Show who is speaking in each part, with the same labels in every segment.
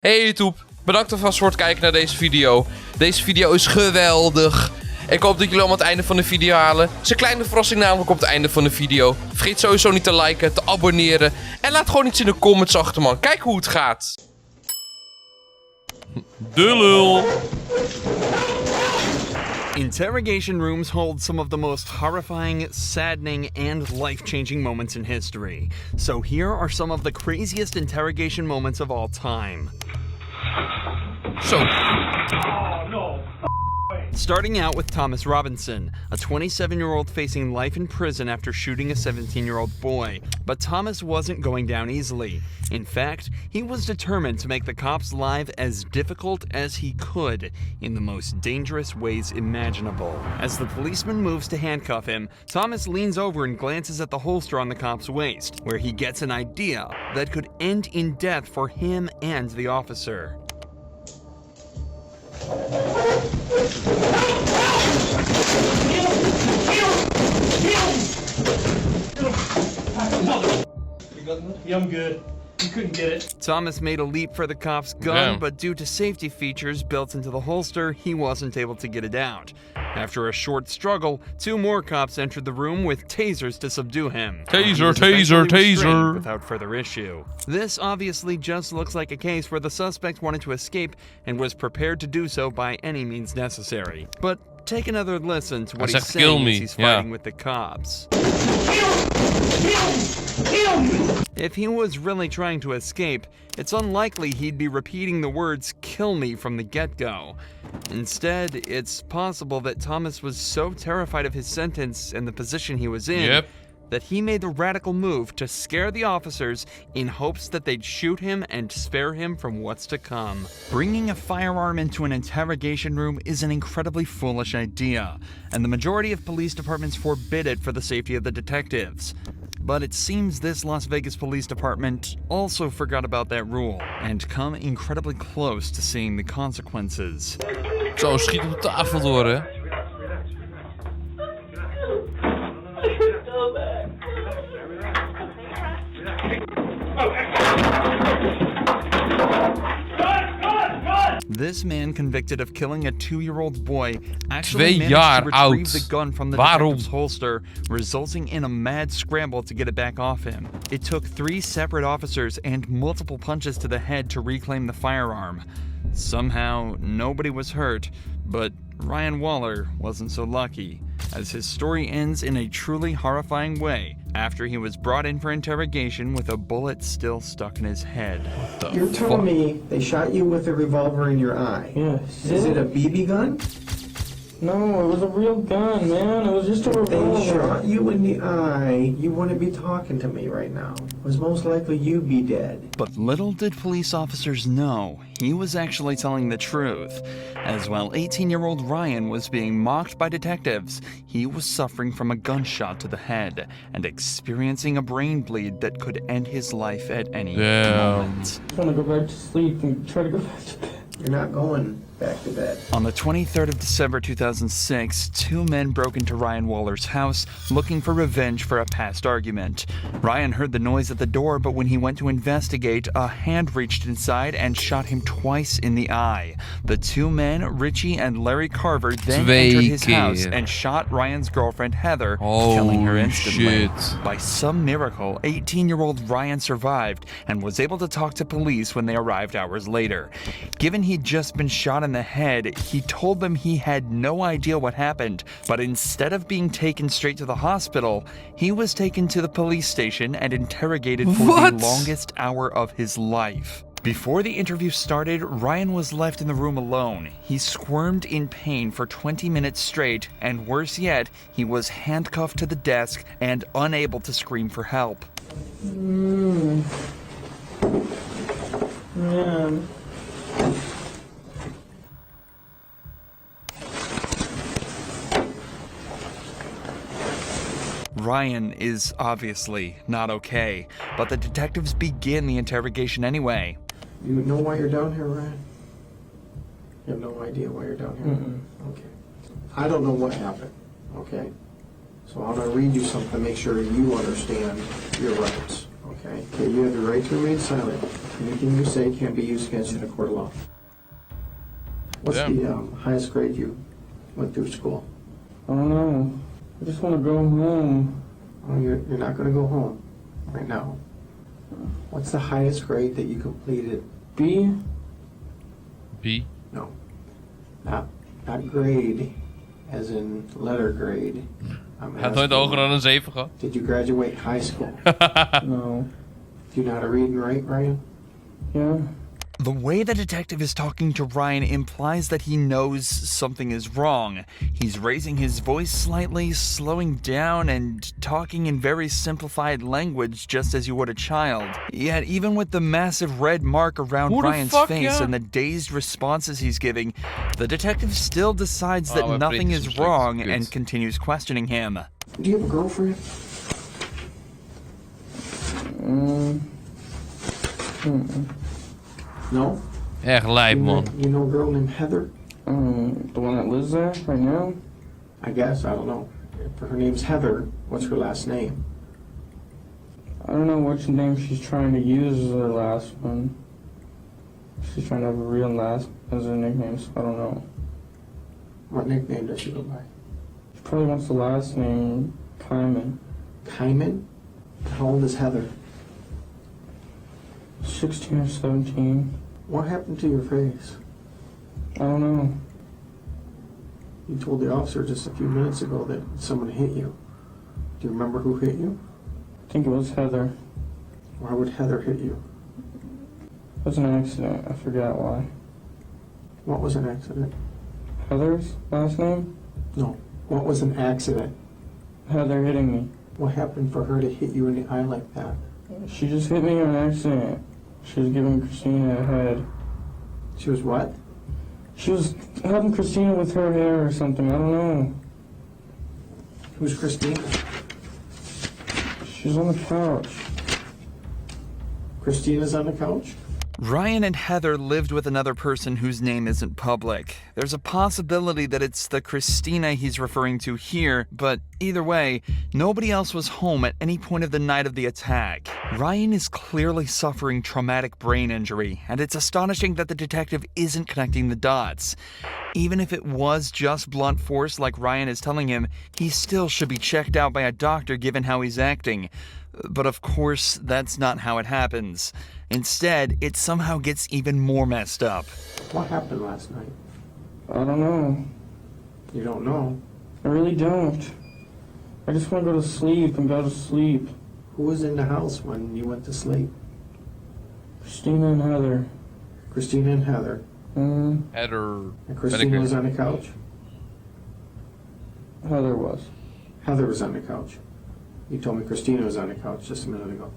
Speaker 1: Hey YouTube, bedankt alvast voor het kijken naar deze video. Deze video is geweldig. Ik hoop dat jullie allemaal het einde van de video halen. Het is een kleine verrassing namelijk op het einde van de video. Vergeet sowieso niet te liken, te abonneren. En laat gewoon iets in de comments achter, man. Kijk hoe het gaat. De lul.
Speaker 2: Interrogation rooms hold some of the most horrifying, saddening, and life-changing moments in history. So here are some of the craziest interrogation moments of all time.
Speaker 1: Zo.
Speaker 2: Starting out with Thomas Robinson, a 27-year-old facing life in prison after shooting a 17-year-old boy. But Thomas wasn't going down easily. In fact, he was determined to make the cops' life as difficult as he could in the most dangerous ways imaginable. As the policeman moves to handcuff him, Thomas leans over and glances at the holster on the cop's waist, where he gets an idea that could end in death for him and the officer.
Speaker 3: Yeah, I'm good. You couldn't get it.
Speaker 2: Thomas made a leap for the cop's gun, but due to safety features built into the holster, he wasn't able to get it out. After a short struggle, two more cops entered the room with tasers to subdue him.
Speaker 1: Taser, taser, taser.
Speaker 2: Without further issue. This obviously just looks like a case where the suspect wanted to escape and was prepared to do so by any means necessary. But take another listen to what he's saying as he's fighting with the cops. If he was really trying to escape, it's unlikely he'd be repeating the words "kill me" from the get-go. Instead, it's possible that Thomas was so terrified of his sentence and the position he was in that he made the radical move to scare the officers in hopes that they'd shoot him and spare him from what's to come. Bringing a firearm into an interrogation room is an incredibly foolish idea, and the majority of police departments forbid it for the safety of the detectives. But it seems this Las Vegas Police Department also forgot about that rule and come incredibly close to seeing the consequences.
Speaker 1: Zo, schiet op de tafel door, hè.
Speaker 2: This man convicted of killing a 2-year-old boy actually managed to retrieve the gun from the detective's holster, resulting in a mad scramble to get it back off him. It took 3 separate officers and multiple punches to the head to reclaim the firearm. Somehow, nobody was hurt, but Ryan Waller wasn't so lucky, as his story ends in a truly horrifying way after he was brought in for interrogation with a bullet still stuck in his head.
Speaker 4: You're telling me they shot you with a revolver in your eye?
Speaker 3: Yes.
Speaker 4: Is it a BB gun?
Speaker 3: No, it was a real gun, man. It was just a revolver.
Speaker 4: They shot you in the eye. You wouldn't be talking to me right now. It was most likely you'd be dead.
Speaker 2: But little did police officers know, he was actually telling the truth. As while 18-year-old Ryan was being mocked by detectives, he was suffering from a gunshot to the head and experiencing a brain bleed that could end his life at any moment.
Speaker 3: I want to go back to sleep and try to go back to bed.
Speaker 4: You're not going back to bed.
Speaker 2: On the 23rd of December 2006, 2 men broke into Ryan Waller's house looking for revenge for a past argument. Ryan heard the noise at the door, but when he went to investigate, a hand reached inside and shot him twice in the eye. The 2 men, Richie and Larry Carver, then entered his house and shot Ryan's girlfriend Heather, killing her instantly. By some miracle, 18-year-old Ryan survived and was able to talk to police when they arrived hours later. Given he'd just been shot in the head, he told them he had no idea what happened, but instead of being taken straight to the hospital, he was taken to the police station and interrogated for the longest hour of his life. Before the interview started, Ryan was left in the room alone. He squirmed in pain for 20 minutes straight, and worse yet, he was handcuffed to the desk and unable to scream for help.
Speaker 3: Man.
Speaker 2: Ryan is obviously not okay, but the detectives begin the interrogation anyway.
Speaker 4: You know why you're down here, Ryan? You have no idea why you're down here? Okay. I don't know what happened, okay? So I'm going to read you something to make sure you understand your rights, Okay, you have the right to remain silent. Anything you say can't be used against you in a court of law. What's the highest grade you went through school?
Speaker 3: I don't know. I just want to go home.
Speaker 4: Oh, you're not going to go home right now. What's the highest grade that you completed?
Speaker 3: B?
Speaker 1: B?
Speaker 4: No. Not grade, as in letter grade.
Speaker 1: Hij had nooit hoger dan een 7 gehad.
Speaker 4: Did you graduate high school?
Speaker 3: No.
Speaker 4: Do you know how to read and write, Ryan?
Speaker 3: Yeah.
Speaker 2: The way the detective is talking to Ryan implies that he knows something is wrong. He's raising his voice slightly, slowing down, and talking in very simplified language just as you would a child. Yet even with the massive red mark around Ryan's face and the dazed responses he's giving, the detective still decides that nothing is wrong and continues questioning him.
Speaker 4: Do you have a girlfriend? No?
Speaker 1: Echt lijp, man.
Speaker 4: You know a girl named Heather?
Speaker 3: The one that lives there right now?
Speaker 4: I guess, I don't know. If her name's Heather, what's her last name?
Speaker 3: I don't know which name she's trying to use as her last one. She's trying to have a real last as her nickname, so I don't know.
Speaker 4: What nickname does she go by?
Speaker 3: She probably wants the last name, Kyman.
Speaker 4: Kyman? How old is Heather?
Speaker 3: 16 or 17.
Speaker 4: What happened to your face?
Speaker 3: I don't know.
Speaker 4: You told the officer just a few minutes ago that someone hit you. Do you remember who hit you?
Speaker 3: I think it was Heather.
Speaker 4: Why would Heather hit you?
Speaker 3: It was an accident. I forgot why.
Speaker 4: What was an accident?
Speaker 3: Heather's last name?
Speaker 4: No. What was an accident?
Speaker 3: Heather hitting me.
Speaker 4: What happened for her to hit you in the eye like that?
Speaker 3: She just hit me on accident. She was giving Christina a head.
Speaker 4: She was what?
Speaker 3: She was helping Christina with her hair or something. I don't know.
Speaker 4: Who's Christina?
Speaker 3: She's on the couch.
Speaker 4: Christina's on the couch?
Speaker 2: Ryan and Heather lived with another person whose name isn't public. There's a possibility that it's the Christina he's referring to here, but either way, nobody else was home at any point of the night of the attack. Ryan is clearly suffering traumatic brain injury, and it's astonishing that the detective isn't connecting the dots. Even if it was just blunt force like Ryan is telling him, he still should be checked out by a doctor given how he's acting. But of course, that's not how it happens. Instead, it somehow gets even more messed up.
Speaker 4: What happened last night?
Speaker 3: I don't know.
Speaker 4: You don't know?
Speaker 3: I really don't. I just want to go to sleep and go to sleep.
Speaker 4: Who was in the house when you went to sleep?
Speaker 3: Christina and Heather.
Speaker 4: Christina and Heather.
Speaker 1: Heather.
Speaker 4: And Christina was on the couch?
Speaker 3: Heather was.
Speaker 4: Heather was on the couch. You told me Christina was on the couch just a minute ago.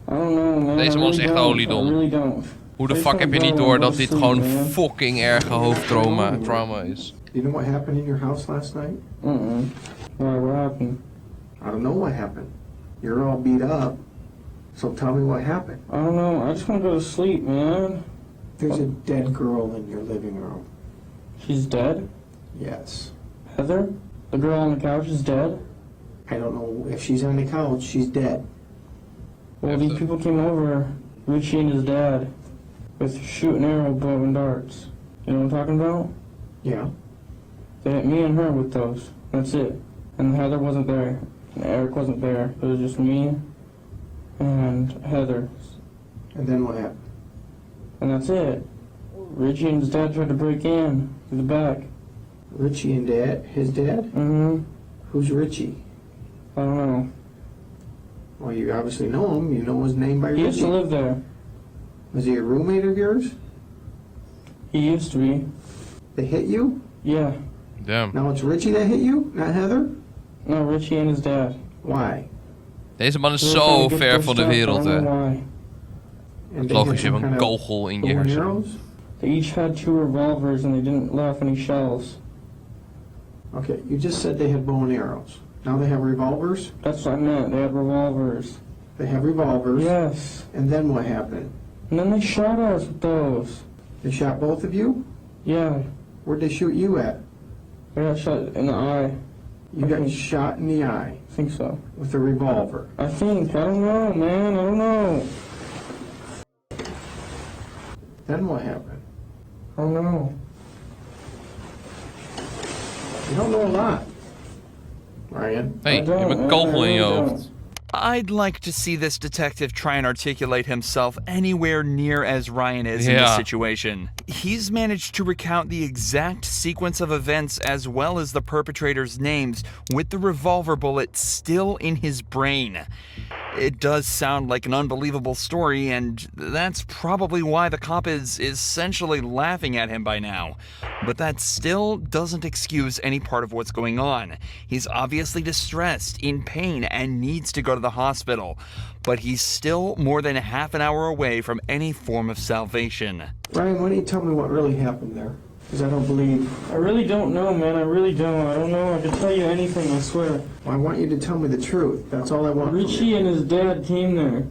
Speaker 3: I don't know, man.
Speaker 1: Deze man is echt oliedom.
Speaker 3: I really don't.
Speaker 1: Hoe de fuck heb je niet door dat dit gewoon fucking erge hoofdtrauma is?
Speaker 4: Do you know what happened in your house last night?
Speaker 3: Why, what happened?
Speaker 4: I don't know what happened. You're all beat up. So tell me what happened.
Speaker 3: I don't know. I just want to go to sleep, man.
Speaker 4: There's a dead girl in your living room.
Speaker 3: She's dead?
Speaker 4: Yes.
Speaker 3: Heather? The girl on the couch is dead?
Speaker 4: I don't know if she's on the couch. She's dead.
Speaker 3: Well, these people came over, Richie and his dad, with shoot and arrow, bow and darts. You know what I'm talking about?
Speaker 4: Yeah.
Speaker 3: They hit me and her with those. That's it. And Heather wasn't there. And Eric wasn't there. It was just me and Heather.
Speaker 4: And then what happened?
Speaker 3: And that's it. Richie and his dad tried to break in through the back.
Speaker 4: Richie and Dad? His dad? Who's Richie?
Speaker 3: I don't know.
Speaker 4: Well, you obviously know him. You know his name by Richie.
Speaker 3: He used to live there.
Speaker 4: Was he a roommate of yours?
Speaker 3: He used to be.
Speaker 4: They hit you?
Speaker 3: Yeah.
Speaker 1: Damn.
Speaker 4: Now it's Richie that hit you, not Heather?
Speaker 3: No, Richie and his dad.
Speaker 4: Why?
Speaker 1: Deze man is zo ver van de wereld, hè.
Speaker 4: And
Speaker 1: Logisch, je hebt een kogel in je hersenen.
Speaker 3: They each had 2 revolvers and they didn't let off any shells.
Speaker 4: Okay, you just said they had bow and arrows. Now they have revolvers?
Speaker 3: That's what I meant. They had revolvers.
Speaker 4: They have revolvers?
Speaker 3: Yes.
Speaker 4: And then what happened?
Speaker 3: And then they shot us with those.
Speaker 4: They shot both of you?
Speaker 3: Yeah.
Speaker 4: Where'd they shoot you at?
Speaker 3: I got shot in the eye.
Speaker 4: You got shot in the eye
Speaker 3: I think so.
Speaker 4: with a revolver.
Speaker 3: I don't know, man, I don't know.
Speaker 4: Then what happened?
Speaker 3: I don't know.
Speaker 4: You don't know a lot, Ryan.
Speaker 1: Hey, je hebt een kogel in je hoofd.
Speaker 2: I'd like to see this detective try and articulate himself anywhere near as Ryan is in this
Speaker 1: Yeah.
Speaker 2: situation. He's managed to recount the exact sequence of events as well as the perpetrators' names with the revolver bullet still in his brain. It does sound like an unbelievable story, and that's probably why the cop is essentially laughing at him by now. But that still doesn't excuse any part of what's going on. He's obviously distressed, in pain, and needs to go to the hospital. But he's still more than half an hour away from any form of salvation.
Speaker 4: Ryan, why don't you tell me what really happened there? Because I don't believe.
Speaker 3: I really don't know, man, I really don't. I don't know, I can tell you anything, I swear.
Speaker 4: Well, I want you to tell me the truth. That's all I want from you.
Speaker 3: Richie and his dad came there.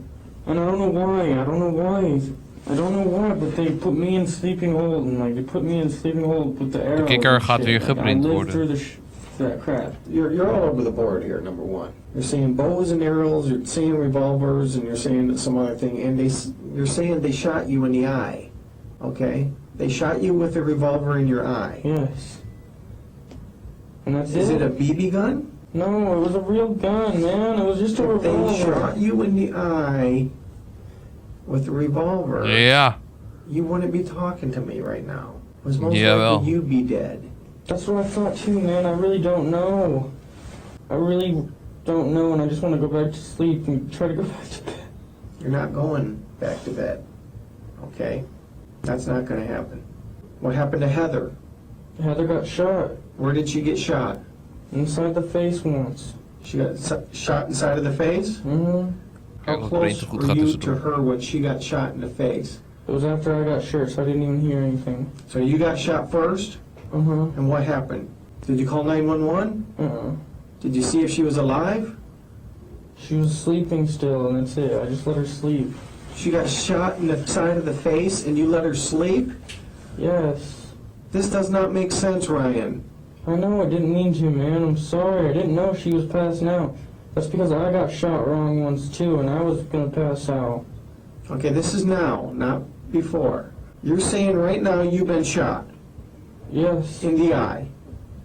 Speaker 3: And I don't know why, I don't know why, but they put me in sleeping hold, and like, they put me in sleeping hold with the arrows.
Speaker 1: kikker
Speaker 3: and
Speaker 1: gaat
Speaker 3: shit.
Speaker 1: weer
Speaker 3: Like,
Speaker 1: geprint
Speaker 3: I lived
Speaker 1: worden.
Speaker 3: through that crap.
Speaker 4: You're all over the board here, number one. You're saying bows and arrows, you're saying revolvers, and you're saying some other thing, and you're saying they shot you in the eye, okay? They shot you with a revolver in your eye.
Speaker 3: Yes. And that's
Speaker 4: Is it a BB gun?
Speaker 3: No, it was a real gun, man. It was just a
Speaker 4: If they
Speaker 3: revolver.
Speaker 4: shot you in the eye with a revolver,
Speaker 1: Ja.
Speaker 4: you wouldn't be talking to me right now. It was most
Speaker 1: Jawel.
Speaker 4: likely you'd be dead.
Speaker 3: That's what I thought too, man. I really don't know. I really don't know, and I just want to go back to sleep and try to go back to bed.
Speaker 4: You're not going back to bed, okay? That's not going to happen. What happened to Heather?
Speaker 3: Heather got shot
Speaker 4: Where did she get shot?
Speaker 3: inside the face once.
Speaker 4: She got shot inside of the face?
Speaker 3: Mm-hmm.
Speaker 4: How
Speaker 1: Kijk of het
Speaker 4: close
Speaker 1: eentje goed
Speaker 4: were
Speaker 1: gaat
Speaker 4: you to
Speaker 1: tussendoor.
Speaker 4: her when she got shot in the face?
Speaker 3: It was after I got shot, so I didn't even hear anything.
Speaker 4: So you got shot first,
Speaker 3: Uh-huh.
Speaker 4: and what happened? Did you call 911?
Speaker 3: Uh-uh.
Speaker 4: Did you see if she was alive?
Speaker 3: She was sleeping still, and that's it. I just let her sleep.
Speaker 4: She got shot in the side of the face, and you let her sleep?
Speaker 3: Yes.
Speaker 4: This does not make sense, Ryan.
Speaker 3: I know, I didn't mean to, man. I'm sorry. I didn't know she was passing out. That's because I got shot wrong once, too, and I was gonna pass out.
Speaker 4: Okay, this is now, not before. You're saying right now you've been shot
Speaker 3: Yes.
Speaker 4: in the eye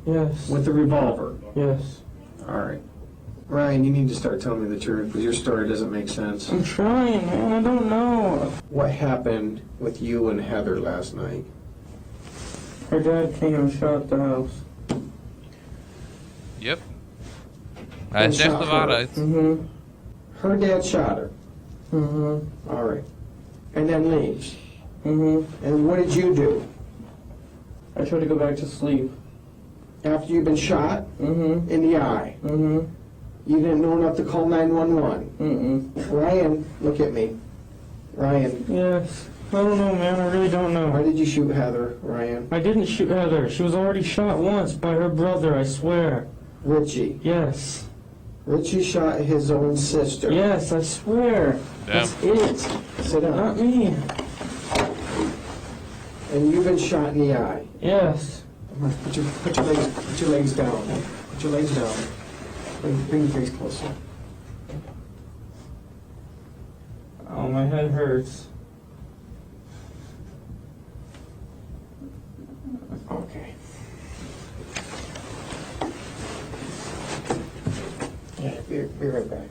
Speaker 3: Yes.
Speaker 4: with a revolver.
Speaker 3: Yes.
Speaker 4: All right. Ryan, you need to start telling me the truth because your story doesn't make sense.
Speaker 3: I'm trying, man. I don't know.
Speaker 4: What happened with you and Heather last night?
Speaker 3: Her dad came and shot the house.
Speaker 1: Yep. Hij zegt de waarheid.
Speaker 3: Mm-hmm.
Speaker 4: Her dad shot her.
Speaker 3: Mm-hmm.
Speaker 4: All right. And then leaves.
Speaker 3: Mm-hmm.
Speaker 4: And what did you do?
Speaker 3: I tried to go back to sleep.
Speaker 4: After you've been shot
Speaker 3: Mm-hmm.
Speaker 4: in the eye,
Speaker 3: Mm-hmm.
Speaker 4: you didn't know enough to call 911.
Speaker 3: Mm-mm.
Speaker 4: Ryan, look at me. Ryan,
Speaker 3: Yes. I don't know, man. I really don't
Speaker 4: why
Speaker 3: know.
Speaker 4: did you shoot Heather, Ryan?
Speaker 3: I didn't shoot Heather. She was already shot once by her brother, I swear.
Speaker 4: Richie.
Speaker 3: Yes.
Speaker 4: Richie shot his own sister.
Speaker 3: Yes, I swear.
Speaker 1: Damn.
Speaker 3: That's it.
Speaker 4: Sit down.
Speaker 3: Not me.
Speaker 4: And you've been shot in the eye.
Speaker 3: Yes.
Speaker 4: Put your legs down. Put your legs down. Bring your face closer.
Speaker 3: Oh, my head hurts.
Speaker 4: Okay. Yeah, be right back.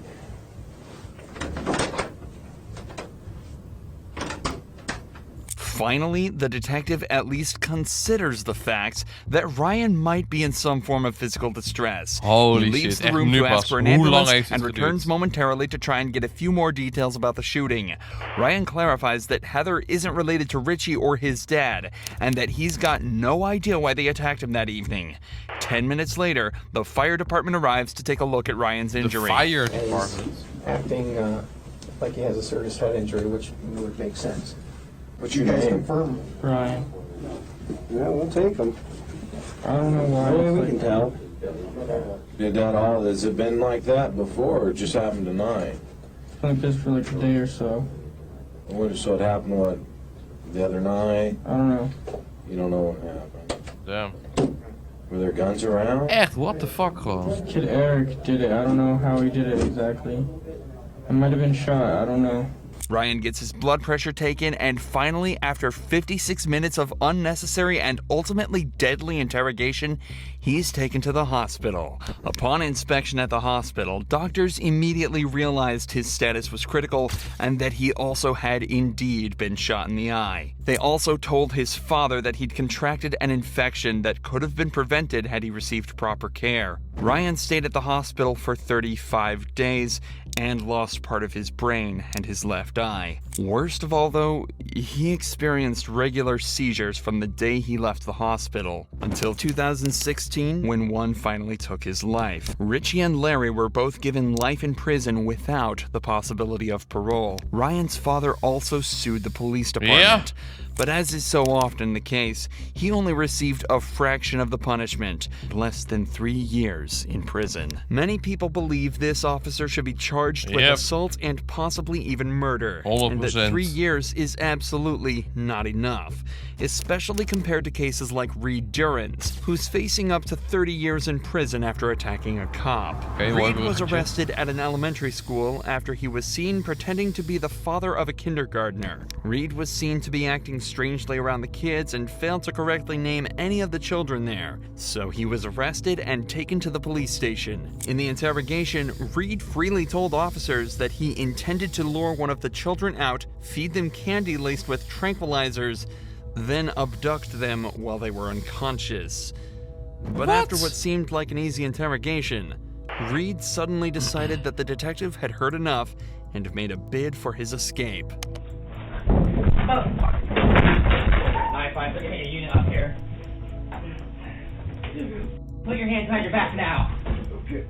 Speaker 2: Finally, the detective at least considers the fact that Ryan might be in some form of physical distress.
Speaker 1: Holy
Speaker 2: he leaves
Speaker 1: shit,
Speaker 2: the
Speaker 1: echt
Speaker 2: room
Speaker 1: nu
Speaker 2: to
Speaker 1: pas.
Speaker 2: ask for an
Speaker 1: Hoe lang
Speaker 2: ambulance
Speaker 1: heeft het
Speaker 2: and returns
Speaker 1: geduurd?
Speaker 2: momentarily to try and get a few more details about the shooting. Ryan clarifies that Heather isn't related to Richie or his dad, and that he's got no idea why they attacked him that evening. 10 minutes later, the fire department arrives to take a look at Ryan's
Speaker 1: The
Speaker 2: injury.
Speaker 1: fire department.
Speaker 4: Acting like he has a serious head injury, which would make sense. But you guys confirm.
Speaker 3: Ryan.
Speaker 5: Yeah, we'll take them.
Speaker 3: I don't know why.
Speaker 5: Yeah, we can tell. Did that all? Has it been like that before, or it just happened tonight?
Speaker 3: It's been like this for like a day or so.
Speaker 5: So it happened what? The other night?
Speaker 3: I don't know.
Speaker 5: You don't know what happened.
Speaker 1: Damn.
Speaker 5: Were there guns around?
Speaker 1: Echt, what the fuck gewoon.
Speaker 3: Kid Eric did it. I don't know how he did it exactly. I might have been shot. I don't know.
Speaker 2: Ryan gets his blood pressure taken, and finally, after 56 minutes of unnecessary and ultimately deadly interrogation, he's taken to the hospital. Upon inspection at the hospital, doctors immediately realized his status was critical and that he also had indeed been shot in the eye. They also told his father that he'd contracted an infection that could have been prevented had he received proper care. Ryan stayed at the hospital for 35 days and lost part of his brain and his left eye. Worst of all, though, he experienced regular seizures from the day he left the hospital until 2016, when one finally took his life. Richie and Larry were both given life in prison without the possibility of parole. Ryan's father also sued the police department. But as is so often the case, he only received a fraction of the punishment, less than 3 years in prison. Many people believe this officer should be charged with assault and possibly even murder,
Speaker 1: 100%.
Speaker 2: and that 3 years is absolutely not enough, especially compared to cases like Reed Durans, who's facing up to 30 years in prison after attacking a cop. Reed was arrested at an elementary school after he was seen pretending to be the father of a kindergartner. Reed was seen to be acting strangely around the kids and failed to correctly name any of the children there, so he was arrested and taken to the police station. In the interrogation, Reed freely told officers that he intended to lure one of the children out, feed them candy laced with tranquilizers, then abduct them while they were unconscious. But after what seemed like an easy interrogation, Reed suddenly decided that the detective had heard enough and made a bid for his escape.
Speaker 6: Put your unit up here. Put your hands behind your back now. Okay.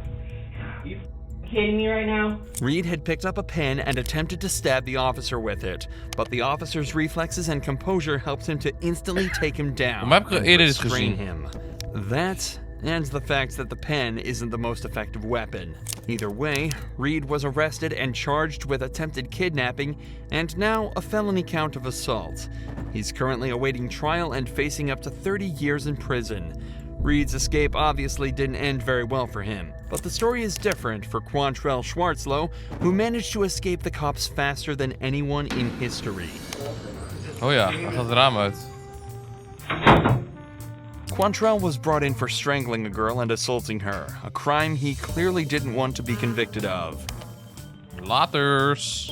Speaker 6: You kidding me right now?
Speaker 2: Reed had picked up a pen and attempted to stab the officer with it, but the officer's reflexes and composure helped him to instantly take him down and restrain him. That, and the fact that the pen isn't the most effective weapon. Either way, Reed was arrested and charged with attempted kidnapping and now a felony count of assault. He's currently awaiting trial and facing up to 30 years in prison. Reed's escape obviously didn't end very well for him, but the story is different for Quantrell Schwarzlow, who managed to escape the cops faster than anyone in history.
Speaker 1: Oh ja, hij gaat het raam uit.
Speaker 2: Quantrell was brought in for strangling a girl and assaulting her, a crime he clearly didn't want to be convicted of.
Speaker 1: Laters.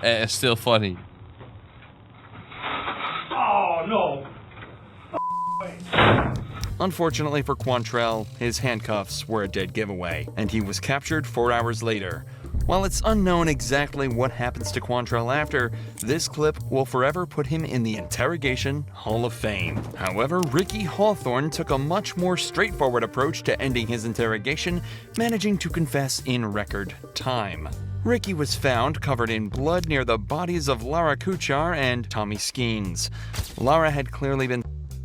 Speaker 1: It's still funny.
Speaker 6: Oh, no.
Speaker 2: Unfortunately for Quantrell, his handcuffs were a dead giveaway, and he was captured 4 hours later. While it's unknown exactly what happens to Quantrell after, this clip will forever put him in the Interrogation Hall of Fame. However, Ricky Hawthorne took a much more straightforward approach to ending his interrogation, managing to confess in record time. Ricky was found covered in blood near the bodies of Lara Kuchar and Tommy Skeens. Lara had clearly been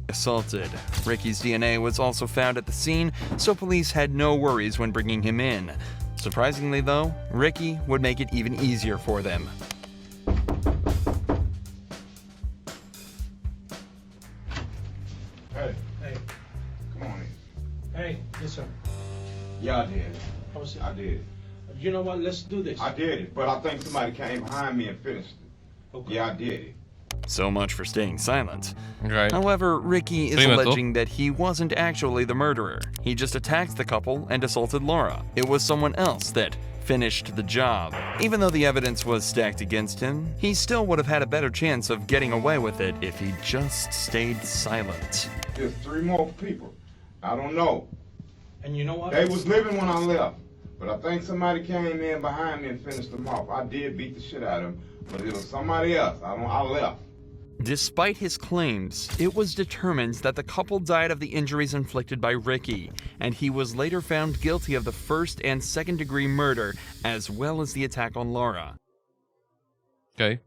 Speaker 2: assaulted. Ricky's DNA was also found at the scene, so police had no worries when bringing him in. Surprisingly though, Ricky would make it even easier for them.
Speaker 7: Hey, come on in.
Speaker 8: Hey, yes sir.
Speaker 7: Yeah, I did.
Speaker 8: I was-
Speaker 7: I did.
Speaker 8: You know what? Let's do this.
Speaker 7: I did it, but I think somebody came behind me and finished it.
Speaker 8: Okay.
Speaker 7: Yeah, I did it.
Speaker 2: So much for staying silent.
Speaker 1: Right.
Speaker 2: However, Ricky is
Speaker 1: Prima,
Speaker 2: alleging that he wasn't actually the murderer. He just attacked the couple and assaulted Laura. It was someone else that finished the job. Even though the evidence was stacked against him, he still would have had a better chance of getting away with it if he just stayed silent.
Speaker 7: There's 3 more people. I don't know.
Speaker 8: And you know what?
Speaker 7: They was living when I left, but I think somebody came in behind me and finished them off. I did beat the shit out of them, but it was somebody else. I left.
Speaker 2: Despite his claims, it was determined that the couple died of the injuries inflicted by Ricky, and he was later found guilty of the 1st and 2nd degree murder, as well as the attack on Laura.
Speaker 1: Okay.